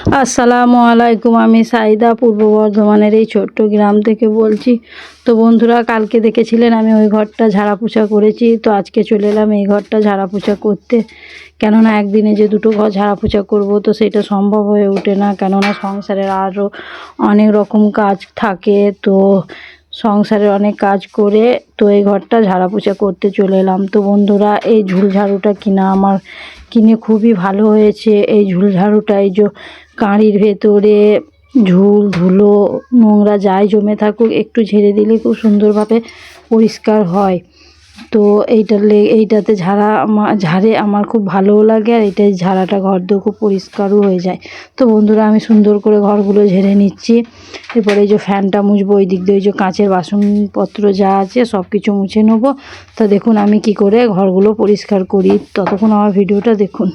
আসসালামু আলাইকুম। আমি সাইদা পূর্ব বর্ধমানের এই ছোট্ট গ্রাম থেকে বলছি। তো বন্ধুরা, কালকে দেখেছিলেন আমি ওই ঘরটা ঝাড়া পোছা করেছি। তো আজকে চলে এলাম এই ঘরটা ঝাড়া পোছা করতে, কেননা একদিনে যে দুটো ঘর ঝাড়া পোছা করব তো সেটা সম্ভব হয়ে ওঠে না, কেননা সংসারের আরও অনেক রকম কাজ থাকে। তো সংসারের অনেক কাজ করে তো এই ঘরটা ঝাড়া পোছা করতে চলে এলাম। তো বন্ধুরা, এই ঝুল ঝাড়ুটা কিনে খুবই ভালো হয়েছে। এই ঝুল ঝাড়ুটা এই যে কাঁড়ির ভেতরে ঝুল ধুলো নোংরা যাই জমে থাকুক একটু ঝেড়ে দিলে খুব সুন্দরভাবে পরিষ্কার হয়। তো এইটাতে ঝাড়ে আমার খুব ভালোও লাগে, আর এটাই ঝাড়াটা ঘর দিয়ে খুব পরিষ্কারও হয়ে যায়। তো বন্ধুরা, আমি সুন্দর করে ঘরগুলো ঝেড়ে নিচ্ছি। এরপরে এই যে ফ্যানটা মুছবো, ওই দিক দিয়ে ওই যে কাঁচের বাসনপত্র যা আছে সব কিছু মুছে নেবো। তা দেখুন আমি কি করে ঘরগুলো পরিষ্কার করি, ততক্ষণ আমার ভিডিওটা দেখুন।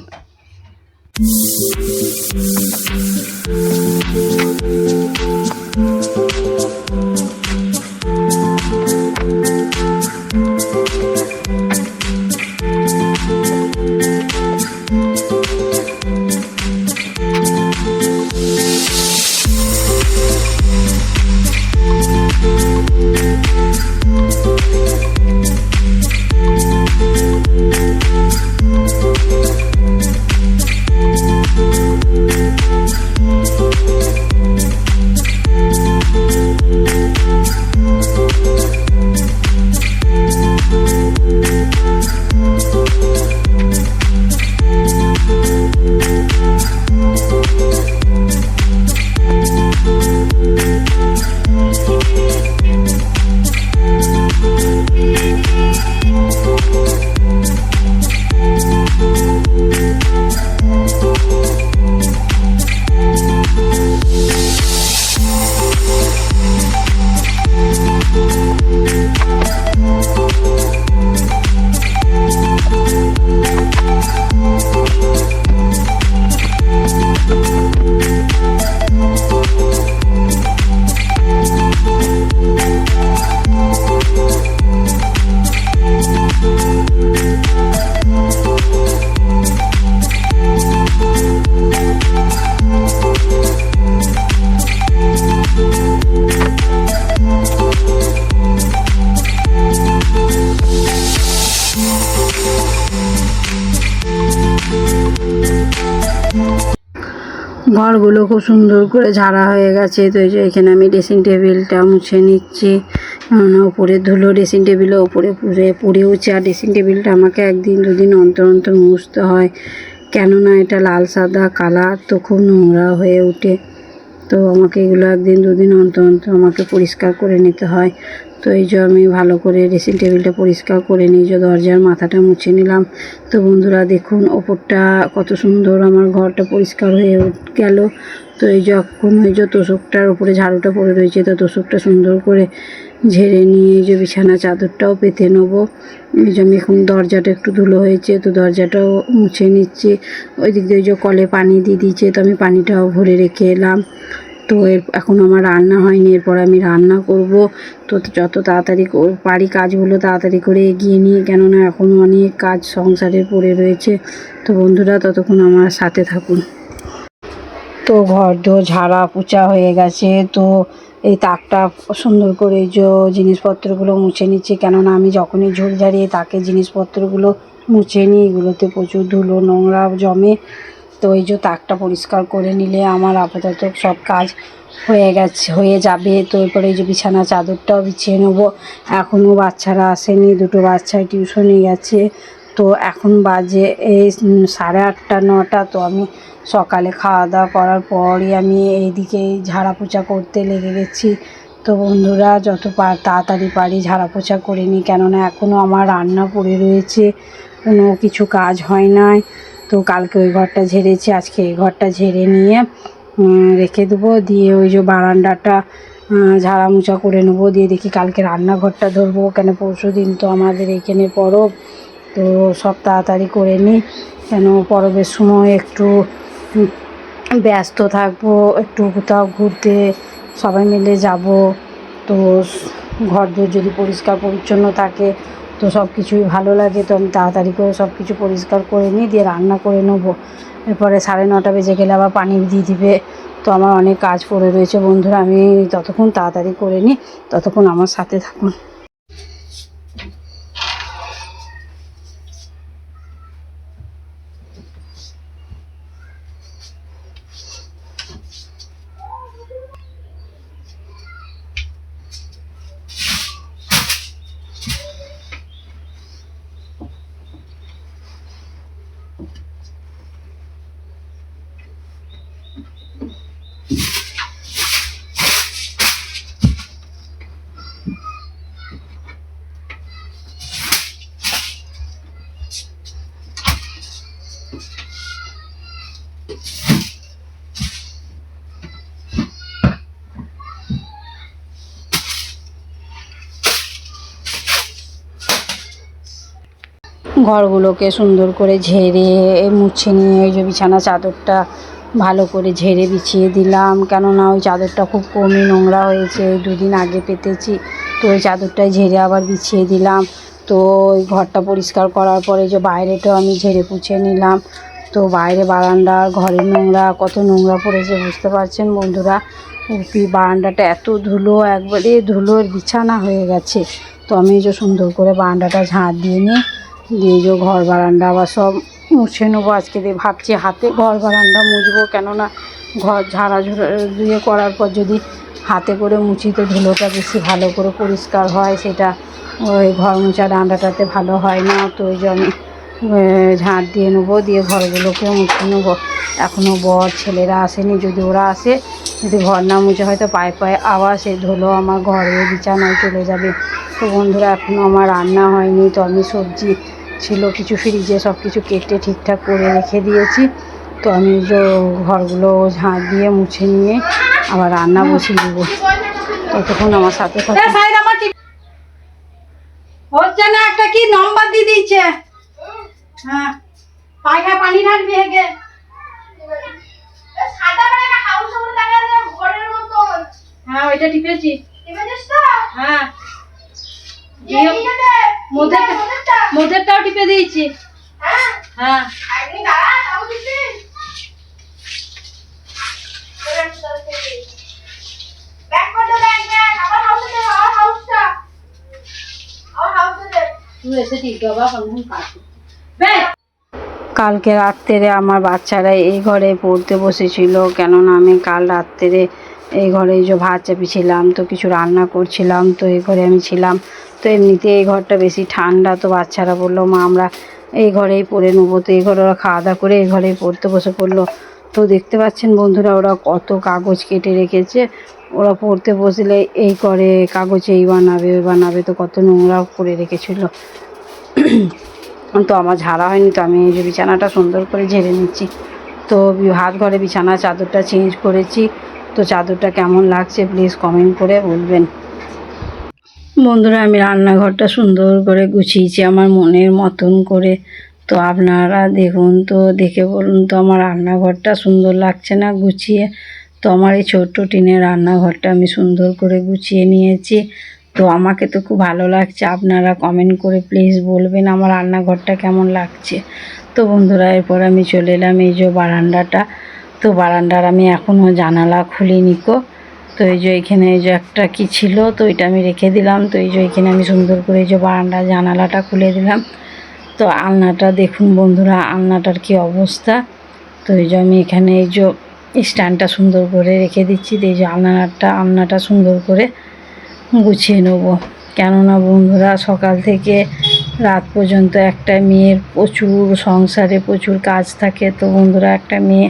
ঘরগুলো খুব সুন্দর করে ঝাড়া হয়ে গেছে। তো এই যে এখানে আমি ড্রেসিং টেবিলটা মুছে নিচ্ছি, কেননা ওপরে ধুলো ড্রেসিং টেবিলের ওপরে পড়েওছে। আর ড্রেসিং টেবিলটা আমাকে একদিন দুদিন অন্তর অন্তর মুছতে হয়, কেননা এটা লাল সাদা কালার, তো খুব নোংরা হয়ে ওঠে। তো আমাকে এগুলো একদিন দুদিন অন্তর অন্তর আমাকে পরিষ্কার করে নিতে হয়। তো এই যে আমি ভালো করে ড্রেসিং টেবিলটা পরিষ্কার করে নিই, যে দরজার মাথাটা মুছে নিলাম। তো বন্ধুরা দেখুন, ওপরটা কত সুন্দর আমার ঘরটা পরিষ্কার হয়ে গেল। তো এই যখন ওই যে তোষকটার উপরে ঝাড়ুটা পড়ে রয়েছে, তো তোষকটা সুন্দর করে ঝেড়ে নিয়ে এই যে বিছানা চাদরটাও পেতে নেবো। এই যে আমি এখন দরজাটা একটু ধুলো হয়েছে, তো দরজাটাও মুছে নিচ্ছি। ওই দিক দিয়ে ওই যে কলে পানি দিয়ে দিয়েছে, তো আমি পানিটাও ভরে রেখে এলাম। তো এখন আমার রান্না হয়নি, এরপর আমি রান্না করব। তো যত তাড়াতাড়ি পারি কাজগুলো তাড়াতাড়ি করে এগিয়ে নিই, কেননা এখন অনেক কাজ সংসারের পড়ে রয়েছে। তো বন্ধুরা, ততক্ষণ আমার সাথে থাকুন। তো ঘর দো ঝাড়া পোছা হয়ে গেছে। তো এই তাকটা সুন্দর করে এই যে জিনিসপত্রগুলো মুছে নিচ্ছি, কেননা আমি যখনই ঝুল ঝাড়িয়ে তাকে জিনিসপত্রগুলো মুছে নিই, এগুলোতে প্রচুর ধুলো নোংরা জমে। তো এই যে তাকটা পরিষ্কার করে নিলে আমার আপাতত সব কাজ হয়ে যাবে। তো এরপরে এই যে বিছানা চাদরটাও বিছিয়ে নেবো। এখনও বাচ্চারা আসেনি, দুটো বাচ্চা টিউশনে গেছে। তো এখন বাজে এই 8:30 9টা। তো আমি সকালে খাওয়া দাওয়া করার পরই আমি এইদিকে ঝাড়া পোছা করতে লেগে গেছি। তো বন্ধুরা, যত তাড়াতাড়ি পারি ঝাড়া পোছা করে নিই, কেননা এখনও আমার রান্না পড়ে রয়েছে, কোনো কিছু কাজ হয় নাই। তো কালকে ওই ঘরটা ঝেড়েছি, আজকে এই ঘরটা ঝেড়ে নিয়ে রেখে দেবো। দিয়ে ওই যে বারান্দাটা ঝাড়া মোছা করে নেবো। দিয়ে দেখি কালকে রান্নাঘরটা ধরবো, কেন পরশু দিন তো আমাদের এখানে পরব। তো সব তাড়াতাড়ি করে নিই, কেন পরবের সময় একটু ব্যস্ত থাকবো, একটু কোথাও ঘুরতে সবাই মিলে যাব। তো ঘরদোর যদি পরিষ্কার পরিচ্ছন্ন থাকে তো সব কিছুই ভালো লাগে। তো আমি তাড়াতাড়ি করে সব কিছু পরিষ্কার করে নিই, দিয়ে রান্না করে নেবো। এরপরে 9:30 বেজে গেলে আবার পানি দিয়ে দিবে। তো আমার অনেক কাজ পড়ে রয়েছে বন্ধুরা, আমি ততক্ষণ তাড়াতাড়ি করে নিই, ততক্ষণ আমার সাথে থাকুন। ঘরগুলোকে সুন্দর করে ঝেড়ে মুছে নিয়ে ওই যে বিছানা চাদরটা ভালো করে ঝেড়ে বিছিয়ে দিলাম, কেননা ওই চাদরটা খুব কমই নোংরা হয়েছে, 2 দিন আগে পেতেছি। তো ওই চাদরটাই ঝেড়ে আবার বিছিয়ে দিলাম। তো ওই ঘরটা পরিষ্কার করার পরে যে বাইরেটাও আমি ঝেড়ে পুছে নিলাম। তো বাইরে বারান্দার ঘরের নোংরা, কত নোংরা পড়েছে বুঝতে পারছেন বন্ধুরা। বারান্দাটা এত ধুলো, একবারে ধুলোর বিছানা হয়ে গেছে। তো আমি যে সুন্দর করে বারান্দাটা ঝাঁট দিয়ে নিই, দিয়ে যে ঘর বারান্দা আবার সব মুছে নেবো আজকে। দিয়ে ভাবছি হাতে ঘর বারান্দা মুছবো, কেননা ঘর ঝাড়াঝুড়ো দিয়ে করার পর যদি হাতে করে মুছি তো ধুলোটা বেশি ভালো করে পরিষ্কার হয়, সেটা ওই ঘর মোছা ডান্ডাটাতে ভালো হয় না। তো ওই যে আমি ঝাঁট দিয়ে নেবো, দিয়ে ঘরগুলোকে মুছে নেবো। এখনও বর ছেলেরা আসেনি, যদি ওরা আসে, যদি ঘর না মুছে হয়তো পায়ে পায়ে আবার সেই ধুলো আমার ঘরে বিছানায় চলে যাবে। তো বন্ধুরা এখনও আমার রান্না হয়নি। তো আমি সবজি ছিল কিছু ফ্রিজে, সব কিছু কেটে ঠিকঠাক করে রেখে দিয়েছি। তো আমি যে ঘরগুলো ঝাঁট দিয়ে মুছে নিয়ে আবার রান্না বসিয়ে দেবো, ততক্ষণ আমার সাথে সাথে। হচ্ছে না, একটা কি নম্বর দিয়ে দিচ্ছে। হ্যাঁ, পায়খানা পানি ঢালবি হেগে। হ্যাঁ, ওইটা টিপেছি। হ্যাঁ, মধ্যেরটাও টিপে দিয়েছি। হ্যাঁ, কালকে রাত্রে আমার বাচ্চারা এই ঘরে পড়তে বসেছিল, কেননা আমি কাল রাত্রে এই ঘরে যে ভাত চাপিয়েছিলাম, তো কিছু রান্না করছিলাম, তো এই ঘরে আমি ছিলাম। তো এমনিতে এই ঘরটা বেশি ঠান্ডা, তো বাচ্চারা বললো মা আমরা এই ঘরেই পড়ে নেবো। তো এই ঘরে ওরা খাওয়া দাওয়া করে এই ঘরেই পড়তে বসে পড়লো। তো দেখতে পাচ্ছেন বন্ধুরা, ওরা কত কাগজ কেটে রেখেছে। ওরা পড়তে বসলে এই করে কাগজে এই বানাবে ওই বানাবে, তো কত নোংরা করে রেখেছিলো। তো আমার ঝাড়া হয়নি, তো আমি এই যে বিছানাটা সুন্দর করে ঝেড়ে নিচ্ছি। তো হাত ঘরে বিছানার চাদরটা চেঞ্জ করেছি। তো চাদরটা কেমন লাগছে প্লিজ কমেন্ট করে বলবেন। বন্ধুরা আমি রান্নাঘরটা সুন্দর করে গুছিয়েছি আমার মনের মতন করে। তো আপনারা দেখুন, তো দেখে বলুন তো আমার রান্নাঘরটা সুন্দর লাগছে না গুছিয়ে। তো আমার এই ছোট্ট টিনের রান্নাঘরটা আমি সুন্দর করে গুছিয়ে নিয়েছি। তো আমাকে তো খুব ভালো লাগছে, আপনারা কমেন্ট করে প্লিজ বলবেন আমার রান্নাঘরটা কেমন লাগছে। তো বন্ধুরা এরপর আমি চলে এলাম এই যে বারান্দাটা। তো বারান্দার আমি এখনও জানালা খুলিনি কো। তো এই যে এখানে এই যে একটা কি ছিল, তো এটা আমি রেখে দিলাম। তো এই যে এখানে আমি সুন্দর করে এই যে বারান্দার জানালাটা খুলে দিলাম। তো আলনাটা দেখুন বন্ধুরা, আলনাটার কি অবস্থা। তো এই যে আমি এখানে এই যে স্ট্যান্ডটা সুন্দর করে রেখে দিচ্ছি। তো এই যে আলনাটা সুন্দর করে গুছিয়ে নেব, কেননা বন্ধুরা সকাল থেকে রাত পর্যন্ত একটা মেয়ের প্রচুর সংসারে প্রচুর কাজ থাকে। তো বন্ধুরা একটা মেয়ে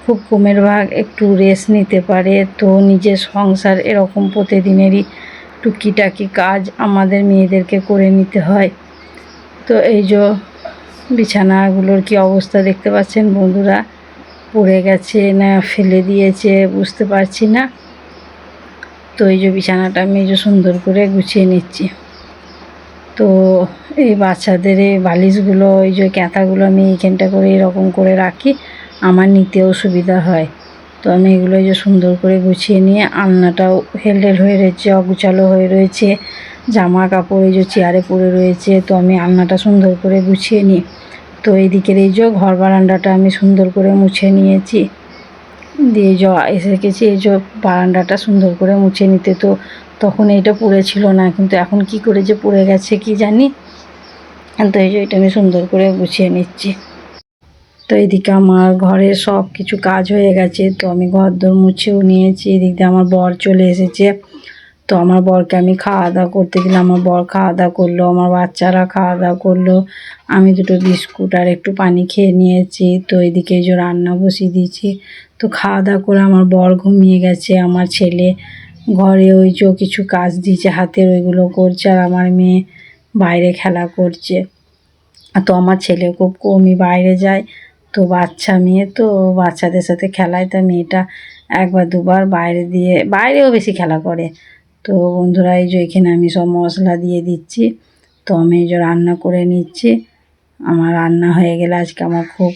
খুব কমের ভাগ একটু রেস্ট নিতে পারে। তো নিজের সংসার এরকম প্রতিদিনেরই টুকিটাকি কাজ আমাদের মেয়েদেরকে করে নিতে হয়। তো এই যে বিছানাগুলোর কি অবস্থা দেখতে পাচ্ছেন বন্ধুরা, পড়ে গেছে না ফেলে দিয়েছে বুঝতে পারছি না। তো এই যে বিছানাটা আমি এই যে সুন্দর করে গুছিয়ে নিচ্ছি। তো এই বাচ্চাদের এই বালিশগুলো এই যে ক্যাঁথাগুলো আমি এইখানটা করে এরকম করে রাখি, আমার নিতেও সুবিধা হয়। তো আমি এগুলো যে সুন্দর করে গুছিয়ে নিয়ে আলনাটাও হেলডেল হয়ে রয়েছে, অগুছালো হয়ে রয়েছে, জামা কাপড় এই যে চেয়ারে পড়ে রয়েছে। তো আমি আলনাটা সুন্দর করে গুছিয়ে নিই। তো এইদিকের এই যে ঘর বারান্দাটা আমি সুন্দর করে মুছে নিয়েছি, দিয়ে এসে গেছি এই যে বারান্দাটা সুন্দর করে মুছে নিতে। তো তখন এইটা পড়েছিল না, কিন্তু এখন কি করে যে পড়ে গেছে কি জানি। তো এই যে এটা আমি সুন্দর করে গুছিয়ে নিচ্ছি। তো এদিকে আমার ঘরের সব কিছু কাজ হয়ে গেছে, তো আমি ঘরদোর মুছেও নিয়েছি। এদিক দিয়ে আমার বর চলে এসেছে, তো আমার বরকে আমি খাওয়া দাওয়া করতে দিলাম। আমার বর খাওয়া দাওয়া করলো, আমার বাচ্চারা খাওয়া দাওয়া করলো, আমি দুটো বিস্কুট আর একটু পানি খেয়ে নিয়েছি। তো এদিকে এই যে রান্না বসিয়ে দিয়েছি। তো খাওয়া দাওয়া করে আমার বর ঘুমিয়ে গেছে, আমার ছেলে ঘরে ওই যে কিছু কাজ দিয়েছে হাতের ওইগুলো করছে, আর আমার মেয়ে বাইরে খেলা করছে। তো আমার ছেলে খুব কমই বাইরে যায়, তো বাচ্চা মেয়ে তো বাচ্চাদের সাথে খেলায়, তা মেয়েটা একবার দুবার বাইরেও বেশি খেলা করে। তো বন্ধুরা এই যে এখানে আমি সব মশলা দিয়ে দিচ্ছি। তো আমি এই যে রান্না করে নিচ্ছি। আমার রান্না হয়ে গেলে আজকে আমার খুব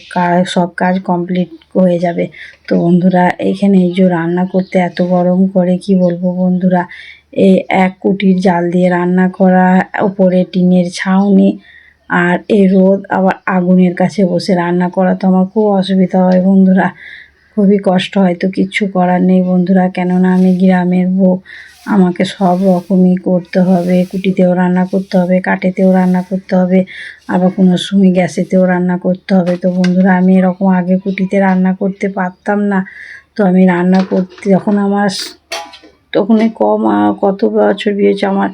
সব কাজ কমপ্লিট হয়ে যাবে। তো বন্ধুরা এইখানে এই যে রান্না করতে এত গরম করে কি বলবো বন্ধুরা, এই এক কুটির জাল দিয়ে রান্না করা, উপরে টিনের ছাউনি, আর এই রোদ, আবার আগুনের কাছে বসে রান্না করা, তো আমার খুব অসুবিধা হয় বন্ধুরা, খুবই কষ্ট হয়। তো কিচ্ছু করার নেই বন্ধুরা, কেননা আমি গ্রামের বউ, আমাকে সব রকমই করতে হবে। কুটিতেও রান্না করতে হবে, কাঠেতেও রান্না করতে হবে, আবার কোনো সময় গ্যাসেতেও রান্না করতে হবে। তো বন্ধুরা আমি এরকম আগে কুটিতে রান্না করতে পারতাম না। তো আমি রান্না করতে যখন আমার তখন কত বছর বিয়ে হয়েছে আমার,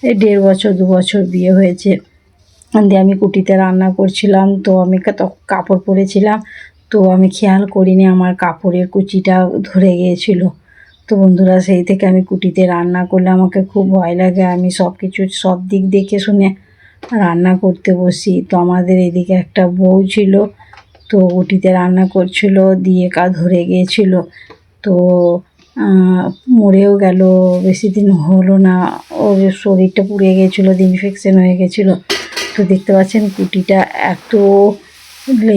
এই 1.5 বছর 2 বছর বিয়ে হয়েছে। দিয়ে আমি কুটিতে রান্না করছিলাম, তো আমি তখন কাপড় পরেছিলাম, তো আমি খেয়াল করিনি আমার কাপড়ের কুচিটা ধরে গিয়েছিল। তো বন্ধুরা সেই থেকে আমি কুটিতে রান্না করলে আমাকে খুব ভয় লাগে, আমি সব কিছু সব দিক দেখে শুনে রান্না করতে বসি। তো আমাদের এদিকে একটা বউ ছিল, তো কুটিতে রান্না করছিল, দিয়ে ধরে গিয়েছিল। তো মরেও গেল, বেশি দিন হলো না, ওর শরীরটা পুড়ে গিয়েছিলো, ইনফেকশন হয়ে গেছিলো। তো দেখতে পাচ্ছেন কুটিটা এত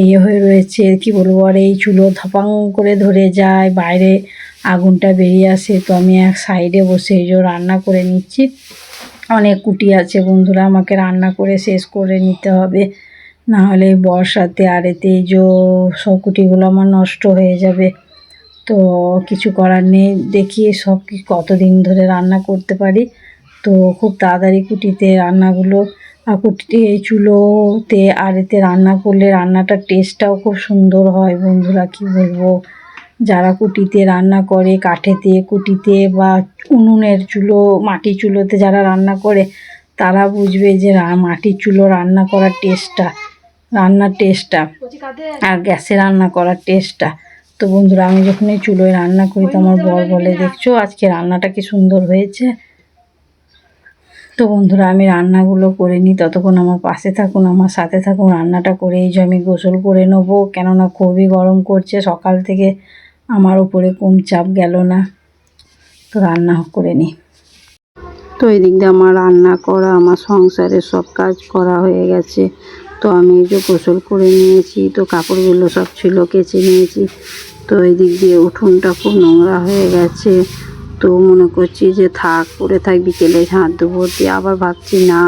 ইয়ে হয়ে রয়েছে কি বলবো, আর এই চুলো ধপাং করে ধরে যায়, বাইরে আগুনটা বেরিয়ে আসে। তো আমি এক সাইডে বসে এই যে রান্না করে নিচ্ছি। অনেক কুটি আছে বন্ধুরা, আমাকে রান্না করে শেষ করে নিতে হবে, না হলে বর্ষাতে আর এতে এই যে সব কুটিগুলো আমার নষ্ট হয়ে যাবে। তো কিছু করার নেই, দেখি সব কতদিন ধরে রান্না করতে পারি। তো খুব তাড়াতাড়ি কুটিতে রান্নাগুলো, আর কুটিতে এই চুলোতে আর এতে রান্না করলে রান্নাটার টেস্টটাও খুব সুন্দর হয় বন্ধুরা, কি বলবো। যারা কুটিতে রান্না করে, কাঠেতে, কুটিতে বা উনুনের চুলো, মাটির চুলোতে যারা রান্না করে, তারা বুঝবে যে মাটির চুলো রান্না করার রান্নার টেস্টটা আর গ্যাসে রান্না করার টেস্টটা। তো বন্ধুরা আমি যখন এই চুলোয় রান্না করি, তো আমার বর বলে, দেখছো আজকে রান্নাটা কি সুন্দর হয়েছে। তো বন্ধুরা আমি রান্নাগুলো করে নিই, ততক্ষণ আমার পাশে থাকুন, আমার সাথে থাকুন। রান্নাটা করে এই যে আমি গোসল করে নেবো, কেননা খুবই গরম করছে, সকাল থেকে আমার উপরে কম চাপ গেল না। তো রান্না করে নিই। তো এই দিক দিয়ে আমার রান্না করা, আমার সংসারের সব কাজ করা হয়ে গেছে। তো আমি এই যে গোসল করে নিয়েছি, তো কাপড়গুলো সব ছিল কেচে নিয়েছি। তো এই দিক দিয়ে উঠোনটা খুব নোংরা হয়ে গেছে, তো মনে করছি যে পড়ে থাক, বিকেলে ঝাঁট দেবো। দিয়ে আবার ভাবছি না,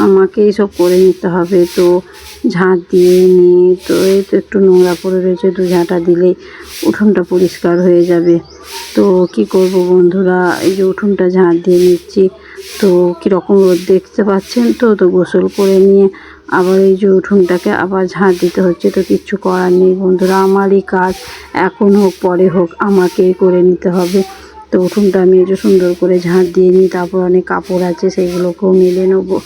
আমাকে এইসব করে নিতে হবে। তো ঝাঁট দিয়ে নিয়ে, তো এই তো একটু নোংরা পড়ে রয়েছে, 2 ঝাঁটা দিলেই উঠোনটা পরিষ্কার হয়ে যাবে। তো কি করব বন্ধুরা, এই যে উঠোনটা ঝাঁট দিয়ে নিচ্ছি। তো কীরকম রোদ দেখতে পাচ্ছেন, তো গোসল করে নিয়ে আবার এই যে উঠোনটাকে আবার ঝাঁট দিতে হচ্ছে। তো কিচ্ছু করার নেই বন্ধুরা, আমারই কাজ, এখন হোক পরে হোক আমাকেই করে নিতে হবে। তো উঠোনটা আমি এই যে সুন্দর করে ঝাঁট দিয়ে নিই, তারপর অনেক কাপড় আছে সেইগুলোকেও মেলে নেবো।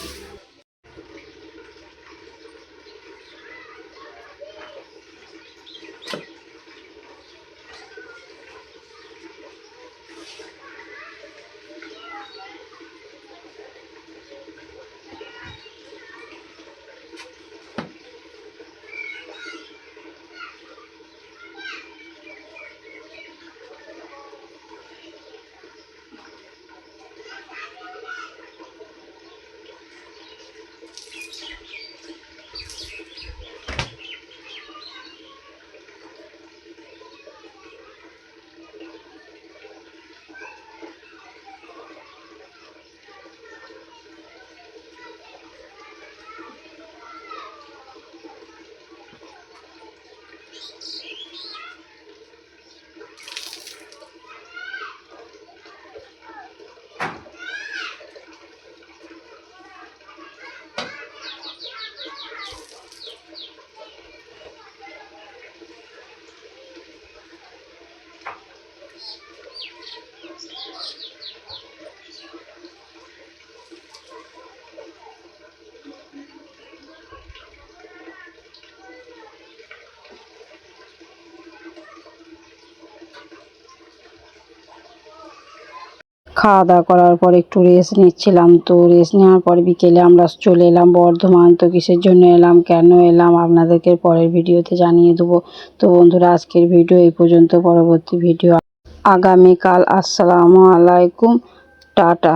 খাওয়া দাওয়া করার পর একটু রেস্ট নিচ্ছিলাম। তো রেস্ট নেওয়ার পরে বিকেলে আমরা চলে এলাম বর্ধমান। তো কিসের জন্য এলাম, কেন এলাম আপনাদেরকে পরের ভিডিওতে জানিয়ে দেবো। তো বন্ধুরা, আজকের ভিডিও এই পর্যন্ত। পরবর্তী ভিডিও আগামীকাল। আসসালামু আলাইকুম, টাটা।